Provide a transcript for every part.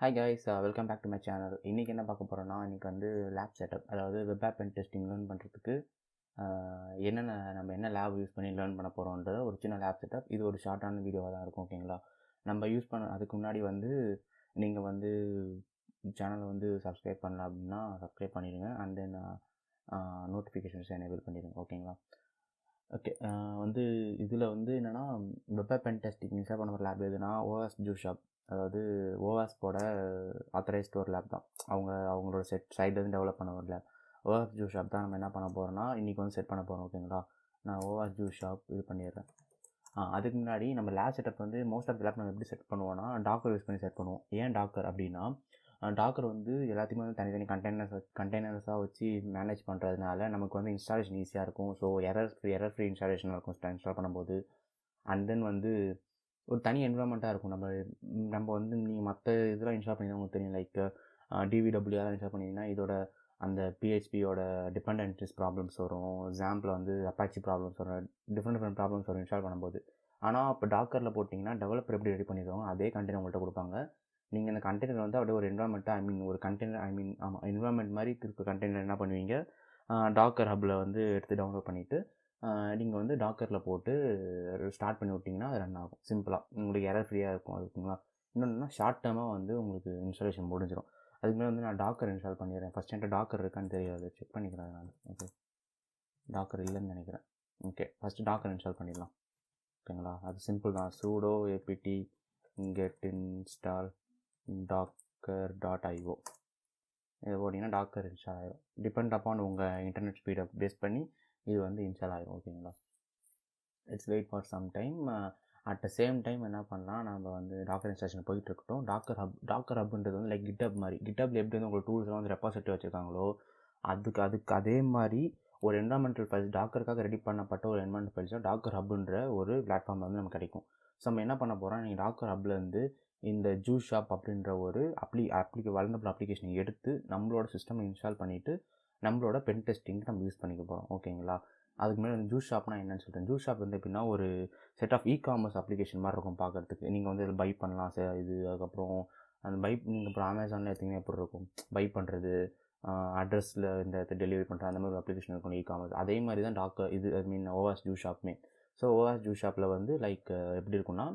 Hi guys, welcome back to my channel. இன்றைக்கி என்ன பார்க்க போகிறோன்னா, இன்றைக்கி வந்து லேப் செட்டப், அதாவது வெப் ஆப் பென்டெஸ்டிங் லேர்ன் பண்ணுறதுக்கு நம்ம என்ன லேப் யூஸ் பண்ணி லேர்ன் பண்ண போகிறோன்ற ஒரு சின்ன லேப் செட்டப். இது ஒரு ஷார்ட்டான வீடியோவாக தான் இருக்கும், ஓகேங்களா? நம்ம யூஸ் பண்ண அதுக்கு முன்னாடி வந்து நீங்கள் வந்து சேனலை வந்து சப்ஸ்கிரைப் பண்ணலாம் அப்படின்னா சப்ஸ்கிரைப் பண்ணிடுங்க. அண்ட் தென் நோட்டிஃபிகேஷன்ஸ் எனேபிள் பண்ணிடுங்க, ஓகேங்களா? ஓகே, வந்து இதில் வந்து என்னென்னா, வெப் ஆப் பென்டெஸ்டிங் இன்ஸ்டால் பண்ண ஒரு லேப் எதுனா OWASP Juice Shop, அதாவது ஓவாஸ்போட ஆத்தரைஸ்ட் ஒரு லேப் தான். அவங்களோட சைட்லேருந்து டெவலப் பண்ண ஒரு லேப் OWASP Juice Shop தான். நம்ம என்ன பண்ண போகிறோம்னா இன்றைக்கி வந்து செட் பண்ண போகிறோம், ஓகேங்களா? நான் OWASP Juice Shop இது பண்ணிடுறேன். அதுக்கு முன்னாடி நம்ம லேப் செட்டப் வந்து மோஸ்ட் ஆஃப் லேப் நம்ம எப்படி செட் பண்ணுவோம்னா டாக்கர் யூஸ் பண்ணி செட் பண்ணுவோம். ஏன் டாக்கர் அப்படின்னா, டாக்கர் வந்து எல்லாத்தையுமே வந்து தனித்தனி கண்டெய்னர்ஸாக வச்சு மேனேஜ் பண்ணுறதுனால நமக்கு வந்து இன்ஸ்டாலேஷன் ஈஸியாக இருக்கும். ஸோ எரர் ஃப்ரீ இன்ஸ்டாலேஷன் இருக்கும் இன்ஸ்டால் பண்ணும்போது. அண்ட் தென் வந்து ஒரு தனி என்விரான்மெண்ட்டாக இருக்கும். நம்ம வந்து நீங்கள் மற்ற இதெல்லாம் இன்ஸ்டால் பண்ணி தான் உங்களுக்கு தெரியும். லைக் டிவிடபிள்யூஆர் இன்ஸ்டால் பண்ணிங்கன்னா இதோட அந்த பிஹெச்பியோட டிபெண்டன்சிஸ் ப்ராப்ளம்ஸ் வரும். எக்ஸாம்பிள் வந்து அப்பாச்சி ப்ராப்ளம்ஸ் வரும், டிஃப்ரெண்ட் ப்ராப்ளம்ஸ் வரும் இன்ஸ்டால் பண்ணும்போது. ஆனால் இப்போ டாக்கரில் போட்டிங்கன்னா டெவலப்பர் எப்படி ரெடி பண்ணிடுவாங்க அதே கண்டெய்னர் உங்கள்கிட்ட கொடுப்பாங்க. நீங்கள் அந்த கண்டெய்னர் வந்து அப்படியே ஒரு என்விரான்மெண்ட்டாக ஒரு கண்டெய்னர் என்விரான்மெண்ட் மாதிரி இருக்க கண்டெய்னர் என்ன பண்ணுவீங்க, டாக்கர் ஹப்பில் வந்து எடுத்து டவுன்லோட் பண்ணிவிட்டு நீங்கள் வந்து டாக்கரில் போட்டு ஸ்டார்ட் பண்ணி விட்டிங்கன்னா அது ரன் ஆகும் சிம்பிளாக. உங்களுக்கு எரர் ஃப்ரீயாக இருக்கும். அதுக்குங்களா இன்னொன்னா ஷார்ட் டேர்மாக வந்து உங்களுக்கு இன்ஸ்டாலேஷன் முடிஞ்சிடும். அதுக்கு மேலே வந்து நான் டாக்கர் இன்ஸ்டால் பண்ணிடுறேன். ஃபஸ்ட் என்கிட்ட டாக்கர் இருக்கான்னு தெரியாது, செக் பண்ணிக்கிறேன் நான். ஓகே, டாக்கர் இல்லைன்னு நினைக்கிறேன். ஓகே, ஃபஸ்ட்டு டாக்கர் இன்ஸ்டால் பண்ணிடலாம், ஓகேங்களா? அது சிம்பிள் தான். sudo apt get install docker.io இது போட்டிங்கன்னா டாக்கர் இன்ஸ்டால் ஆகிடும். டிபெண்ட் அப்பான் உங்கள் இன்டர்நெட் ஸ்பீடை பேஸ் பண்ணி இது வந்து இன்ஸ்டால் ஆகிடும், ஓகேங்களா? It's wait for some time. At the same time என்ன பண்ணலாம், நம்ம வந்து டாக்கர் இன்ஸ்டாலேஷன் போயிட்டு இருக்கட்டும். டாக்கர் ஹப்ன்றது வந்து லைக் கிட்டப் மாதிரி. கிட்டப்பில் எப்படி வந்து உங்களுக்கு டூல்ஸ்லாம் வந்து ரெப்பாசிட்டி வச்சுருக்காங்களோ அதுக்கு அதே மாதிரி ஒரு என்வரான்மெண்டல் ஃபைல்ஸ் டாக்கருக்காக ரெடி பண்ணப்பட்ட ஒரு என்வரான்மெண்டல் ஃபைல்ஸாக டாக்கர் ஹப்ன்ற ஒரு பிளாட்ஃபார்ம் வந்து நமக்கு கிடைக்கும். ஸோ நம்ம என்ன பண்ண போகிறோம், நீங்கள் டாக்கர் ஹப்லேருந்து இந்த ஜூஸ் ஷாப் அப்படின்ற ஒரு வல்னரபிள் அப்ளிகேஷனை எடுத்து நம்மளோட சிஸ்டமை இன்ஸ்டால் பண்ணிவிட்டு நம்மளோட பென் டெஸ்டிங்க்கு நம்ம யூஸ் பண்ணிக்க போகிறோம், ஓகேங்களா? அதுக்கு மேலே ஜூஸ் ஷாப்னா என்னன்னு சொல்கிறேன். ஜூஸ் ஷாப் வந்து எப்படின்னா ஒரு செட் ஆஃப் இ-காமர்ஸ் அப்ளிகேஷன் மாதிரி இருக்கும் பார்க்குறதுக்கு. நீங்கள் வந்து இதில் பை பண்ணலாம் இது. அதுக்கப்புறம் அந்த நீங்கள் அப்புறம் அமேசானில் எடுத்திங்கன்னா எப்படி இருக்கும், பை பண்ணுறது, அட்ரஸில் இந்த டெலிவரி பண்ணுறது, அந்த மாதிரி ஒரு அப்ளிகேஷன் இருக்கும் இ-காமர்ஸ். அதே மாதிரி தான் டாக்கர் இது OWASP Juice Shopமே. ஸோ OWASP Juice Shopல வந்து லைக் எப்படி இருக்குன்னா,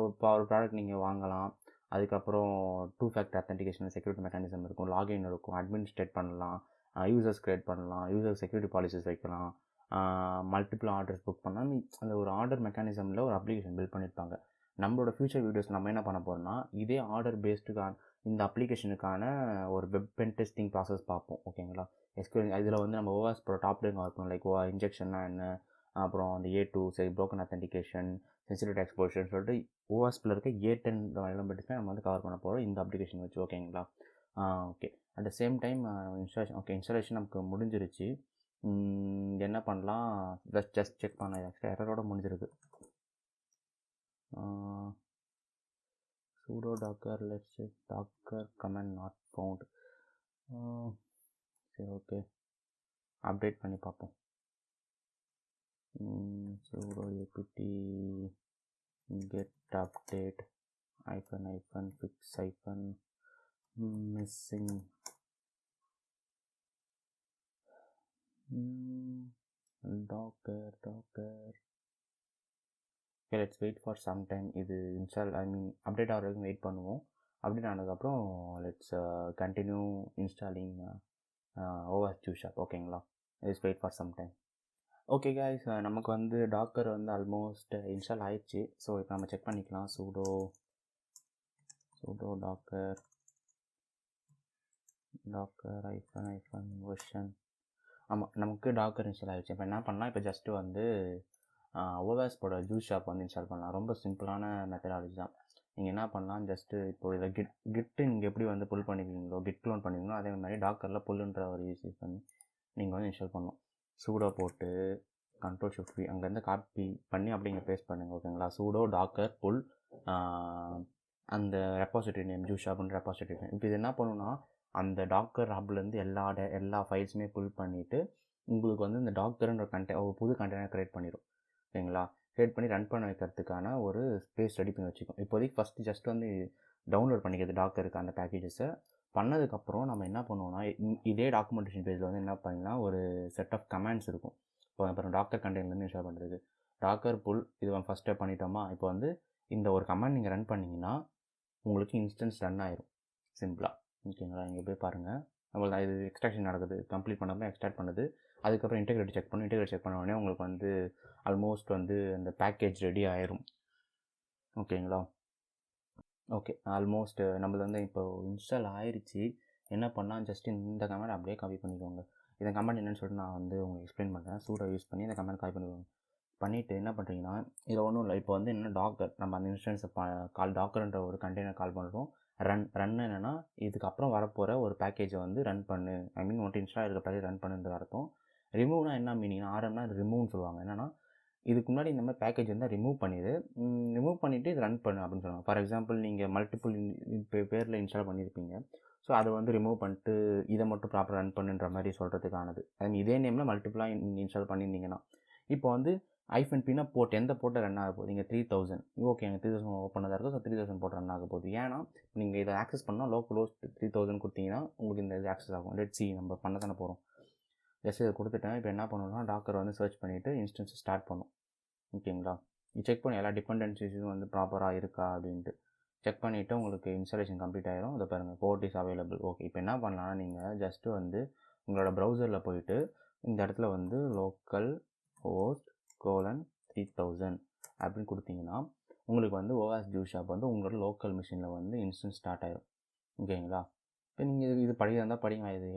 இப்போ ஒரு ப்ராடக்ட் நீங்கள் வாங்கலாம். அதுக்கப்புறம் 2 ஃபேக்டர் அத்தென்டிகேஷன் செக்யூரிட்டி மெக்கானிசம் இருக்கும், லாகின் இருக்கும், அட்மினிஸ்ட்ரேட் பண்ணலாம், யூசர்ஸ் க்ரியேட் பண்ணலாம், யூசர் செக்யூரிட்டி பாலிசிஸ் வைக்கலாம், மல்டிபிள் ஆர்டர்ஸ் புக் பண்ணால் அந்த ஒரு ஆர்டர் மெக்கானிசமில் ஒரு அப்ளிகேஷன் பில்ட் பண்ணியிருப்பாங்க. நம்மளோட ஃபியூச்சர் வீடியோஸ் நம்ம என்ன பண்ண போகிறோம்னா இதே ஆர்டர் பேஸ்டுக்கான இந்த அப்ளிகேஷனுக்கான ஒரு வெப் பென் டெஸ்டிங் ப்ராசஸ் பார்ப்போம், ஓகேங்களா? இதில் வந்து நம்ம ஓவாஸ்போட டாப் டேங்க இருக்கும். லைக் இன்ஜெக்ஷன்னா என்ன, அப்புறம் அந்த A2 சரி ப்ரோக்கன் அத்தென்டிகேஷன், சென்சிட்டிவ் எக்ஸ்போஷன் சொல்லிட்டு ஓவாஸ்பில் இருக்க A10 எலமெண்ட்ஸ்மே நம்ம வந்து கவர் பண்ண போகிறோம் இந்த அப்ளிகேஷன் வச்சு, ஓகேங்களா? Okay, at the same time installation நமக்கு முடிஞ்சிருச்சு. என்ன பண்ணலாம், ஜஸ்ட் செக் பண்ண எரரோட முடிஞ்சிருக்கு. sudo docker let's check docker command not found. சரி, ஓகே, அப்டேட் பண்ணி பார்ப்போம். sudo apt get update -fix missing docker. Okay, let's wait for some time. இது அப்டேட் ஆகிற வரைக்கும் வெயிட் பண்ணுவோம். அப்டேட் ஆனதுக்கப்புறம் let's continue installing OWASP Juice Shop, ஓகேங்களா? Let's wait for some time. Okay guys, நமக்கு வந்து டாக்கர் வந்து ஆல்மோஸ்ட் இன்ஸ்டால் ஆயிடுச்சு. ஸோ இப்போ நம்ம செக் பண்ணிக்கலாம். sudo docker -version. ஆமாம், நமக்கு டாக்கர் இன்ஸ்டால் ஆகிடுச்சு. இப்போ என்ன பண்ணலாம், இப்போ ஜஸ்ட்டு வந்து ஓவாஸ்போட ஜூஸ் ஷாப் வந்து இன்ஸ்டால் பண்ணலாம். ரொம்ப சிம்பிளான மெத்தடாலஜி தான். நீங்கள் என்ன பண்ணலாம், ஜஸ்ட்டு இப்போ இதில் கிட்டு நீங்கள் எப்படி வந்து புல் பண்ணிக்கிறீங்களோ, கிட் க்ளோன் பண்ணிக்கிறீங்களோ அதே மாதிரி டாக்கரில் புல்லுன்ற ஒரு யூஸ் பண்ணி நீங்கள் வந்து இன்ஸ்டால் பண்ணணும். sudo போட்டு Ctrl+Shift+V அங்கேருந்து காப்பி பண்ணி அப்படி இங்கே பேஸ்ட் பண்ணுங்கள், ஓகேங்களா? sudo docker pull அந்த ரெப்பாசிட்டரி நேம் ஜூஸ் ஷாப்ன்ற ரெப்பாசிட்டரி நேம். இப்போ இது என்ன பண்ணுன்னா அந்த டாக்கர் ஹப்லேருந்து எல்லா ஃபைல்ஸுமே புல் பண்ணிவிட்டு உங்களுக்கு வந்து இந்த டாக்கர்ன்ற ஒரு புது கண்டெய்னர் க்ரியேட் பண்ணிடும், ஓகேங்களா? க்ரியேட் பண்ணி ரன் பண்ண வைக்கிறதுக்கான ஒரு ஸ்பேஸ் ரெடி பண்ணி வச்சுக்கோம். இப்போதைக்கு ஃபஸ்ட்டு ஜஸ்ட் வந்து டவுன்லோட் பண்ணிக்கிறது டாக்கருக்கு அந்த பேக்கேஜஸை. பண்ணதுக்கப்புறம் நம்ம என்ன பண்ணுவோம்னா, இதே டாக்குமெண்டேஷன் பேஜில் வந்து என்ன பண்ணிங்கன்னா ஒரு செட் ஆஃப் கமாண்ட்ஸ் இருக்கும். இப்போ அப்புறம் டாக்கர் கண்டெய்னர்லேருந்து இன்ஸ்டால் பண்ணுறது டாக்கர் புல் இது ஃபஸ்ட் ஸ்டெப் பண்ணிட்டோமா. இப்போ வந்து இந்த ஒரு கமாண்ட் நீங்கள் ரன் பண்ணிங்கன்னா உங்களுக்கு இன்ஸ்டன்ஸ் ரன் ஆயிரும் சிம்பிளாக. ஓகேங்களா, இங்கே போய் பாருங்கள். நம்மளுக்கு இது எக்ஸ்ட்ராக்ஷன் நடக்குது, கம்ப்ளீட் பண்ணாமல் எக்ஸ்ட்ராக்ட் பண்ணுது. அதுக்கப்புறம் இன்டெகிரேட் செக் பண்ணணும். இன்டெகிரேட் செக் பண்ண உடனே உங்களுக்கு வந்து ஆல்மோஸ்ட் வந்து அந்த பேக்கேஜ் ரெடி ஆயிரும். ஓகேங்களா, ஓகே ஆல்மோஸ்ட் நம்மளது வந்து இப்போ இன்ஸ்டால் ஆயிடுச்சு. என்ன பண்ணால் ஜஸ்ட் இந்த கமெண்ட் அப்படியே காப்பி பண்ணிக்கோங்க. இந்த கமெண்ட் என்னென்னு சொல்லிட்டு நான் வந்து உங்களுக்கு எக்ஸ்பிளைன் பண்ணுறேன். சூடை யூஸ் பண்ணி இந்த கமெண்ட் காப்பி பண்ணிக்கோங்க. பண்ணிவிட்டு என்ன பண்ணுறீங்கன்னா, இதில் ஒன்றும் இல்லை. இப்போ வந்து என்ன டாக்கர் நம்ம அந்த இன்ஸ்டன்ஸை கால் டாக்கர்ன்ற ஒரு கண்டெய்னர் கால் பண்ணுறோம். ரன் என்னென்னா இதுக்கப்புறம் வரப்போகிற ஒரு பேக்கேஜை வந்து ரன் பண்ணு, ஐ மீன் ஒன்ட்டு இன்ஸ்டால் இருக்கிற பேக்கேஜ் ரன் பண்ணுன்ற அர்த்தம். ரிமூவ்னா என்ன மீனிங்னா, ஆர்எம்னா ரிமூவ்னு சொல்லுவாங்க. என்னென்னா இதுக்கு முன்னாடி இந்த மாதிரி பேக்கேஜ் வந்து ரிமூவ் பண்ணிடு, ரிமூவ் பண்ணிவிட்டு இது ரன் பண்ணு அப்படின்னு சொல்லுவாங்க. ஃபார் எக்ஸாம்பிள் நீங்கள் மல்டிபிள் பேரில் இன்ஸ்டால் பண்ணியிருப்பீங்க. ஸோ அதை வந்து ரிமூவ் பண்ணிட்டு இதை மட்டும் ப்ராப்பராக ரன் பண்ணுன்ற மாதிரி சொல்கிறதுக்கானது. ஐ மீன் இதே நேமில் மல்டிபிளாக இன்ஸ்டால் பண்ணியிருந்தீங்கன்னா இப்போ வந்து ஐஃபன் பின்னா போட்டு எந்த போட்டு ரன் ஆக போகுது. நீங்கள் 3000 ஓகே, எனக்கு 3000 ஓப்பன் தான் இருக்கும். ஸோ 3000 போட்டு ரன் ஆக போகுது. ஏன்னா நீங்கள் இதை ஆக்சஸ் பண்ணால் லோக்கலோஸ்ட் 3000 கொடுத்தீங்கன்னா உங்களுக்கு இந்த இது ஆக்சஸ் ஆகும். லெட்ஸ் சி நம்ம பண்ண தானே போகிறோம். ஜஸ்ட் இதை கொடுத்துட்டேன். இப்போ என்ன பண்ணணும்னா டாக்கர் வந்து சர்ச் பண்ணிவிட்டு இன்ஸ்டன்ஸ் ஸ்டார்ட் பண்ணும். ஓகேங்களா, செக் பண்ணி எல்லா டிபெண்டன்சிஸும் வந்து ப்ராப்பராக இருக்கா அப்படின்ட்டு செக் பண்ணிவிட்டு உங்களுக்கு இன்ஸ்டாலேஷன் கம்ப்ளீட் ஆகிரும். அதை பாருங்கள், போர்ட் இஸ் அவைலபிள். ஓகே, இப்போ என்ன பண்ணலாம்னா நீங்கள் ஜஸ்ட்டு வந்து உங்களோட ப்ரௌசரில் போயிட்டு இந்த இடத்துல வந்து லோக்கல் ஹோஸ்ட் 3000 அப்படின்னு கொடுத்தீங்கன்னா உங்களுக்கு வந்து OWASP Juice Shop வந்து உங்களோட லோக்கல் மிஷினில் வந்து இன்ஸ்டன்ஸ் ஸ்டார்ட் ஆகிடும். ஓகேங்களா, இப்போ நீங்கள் இது படிக்கிறதா இருந்தால் படிங்க. இது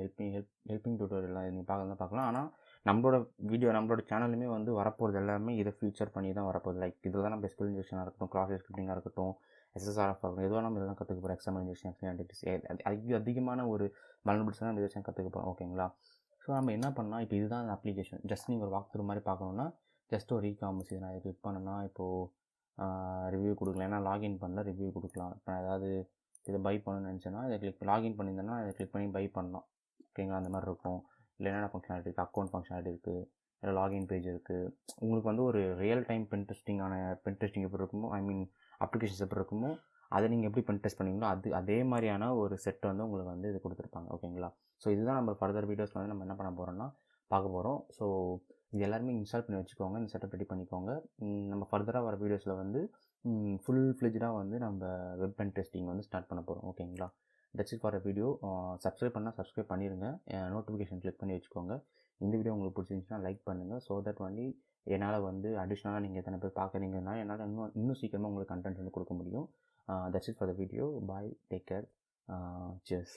ஹெல்பிங் டியூட்டோரியல்லாம் நீங்கள் பார்க்கலாம். ஆனால் நம்மளோட வீடியோ நம்மளோட சேனலுமே வந்து வரப்போகிறது எல்லாமே இதை ஃபியூச்சர் பண்ணி தான் வரப்போகுது. லைக் இதில் தான் நம்ம எஸ்கியூஎல் இன்ஜெக்ஷனாக இருக்கட்டும், கிராஸ் ஸ்கிரிப்டிங்காக இருக்கட்டும், SSRF ஆகட்டும், எதுவாக நம்ம இதெல்லாம் கற்றுக்க போகிறோம். XML இன்ஜெக்ஷன் அதிகமான ஒரு வல்னரபிலிட்டிஸ் தான் இன்ஜெக்ஷன் கற்றுக்க போகிறோம். ஓகேங்களா, ஸோ நம்ம என்ன பண்ணால் இப்போ இதுதான் அந்த அப்ளிகேஷன். ஜஸ்ட் நீங்கள் ஒரு வாக் த்ரூ மாதிரி பார்க்கணுன்னா ஜஸ்ட் ஒரு இ-காமர்ஸ் இது நான் இது கிளிக் பண்ணேன்னா இப்போது ரிவ்யூ கொடுக்கலாம். ஏன்னா லாகின் பண்ணல ரிவ்யூ கொடுக்கலாம். இப்போ நான் ஏதாவது இதை பை பண்ணணும்னு நினச்சேன்னா இதை லாகின் பண்ணியிருந்தேன்னா இதை கிளிக் பண்ணி பை பண்ணலாம். ஓகேங்களா, அந்த மாதிரி இருக்கும். இல்லை என்னென்ன ஃபங்க்ஷனாலிட்டி இருக்குது, அக்கௌண்ட் ஃபங்க்ஷனாலிட்டி இருக்குது, இல்லை லாகின் பேஜ் இருக்குது. உங்களுக்கு வந்து ஒரு ரியல் டைம் பென்டெஸ்டிங் எப்படி இருக்குமோ, ஐ மீன் அப்ளிகேஷன்ஸ் எப்படி இருக்குமோ அதை நீங்கள் எப்படி பென்டெஸ்ட் பண்ணுவீங்களோ அதே மாதிரியான ஒரு செட் வந்து உங்களுக்கு வந்து இது கொடுத்துருப்பாங்க. ஓகேங்களா, ஸோ இதுதான் நம்ம ஃபர்தர் வீடியோஸ் வந்து நம்ம என்ன பண்ண போகிறோம்னா பார்க்க போகிறோம். ஸோ இது எல்லாருமே இன்ஸ்டால் பண்ணி வச்சுக்கோங்க, இந்த செட்டப் ரெடி பண்ணிக்கோங்க. நம்ம ஃபர்தராக வர வீடியோஸில் வந்து ஃபுல் ஃப்ளெஜ்டாக வந்து நம்ம வெப் பென்டெஸ்டிங் வந்து ஸ்டார்ட் பண்ண போகிறோம். ஓகேங்களா, that's it for a video. Subscribe பண்ணால் சப்ஸ்கிரைப் பண்ணிடுங்க, நோட்டிஃபிகேஷன் கிளிக் பண்ணி வச்சுக்கோங்க. இந்த வீடியோ உங்களுக்கு பிடிச்சிருந்துச்சுன்னா லைக் பண்ணுங்கள். ஸோ தட் வந்து என்னால் வந்து அடிஷ்னலாக நீங்கள் எத்தனை பேர் பார்க்குறீங்கன்னா என்னால் இன்னும் சீக்கிரமாக உங்களுக்கு கண்டென்ட் வந்து கொடுக்க முடியும். That's it for the video. Bye, take care, cheers.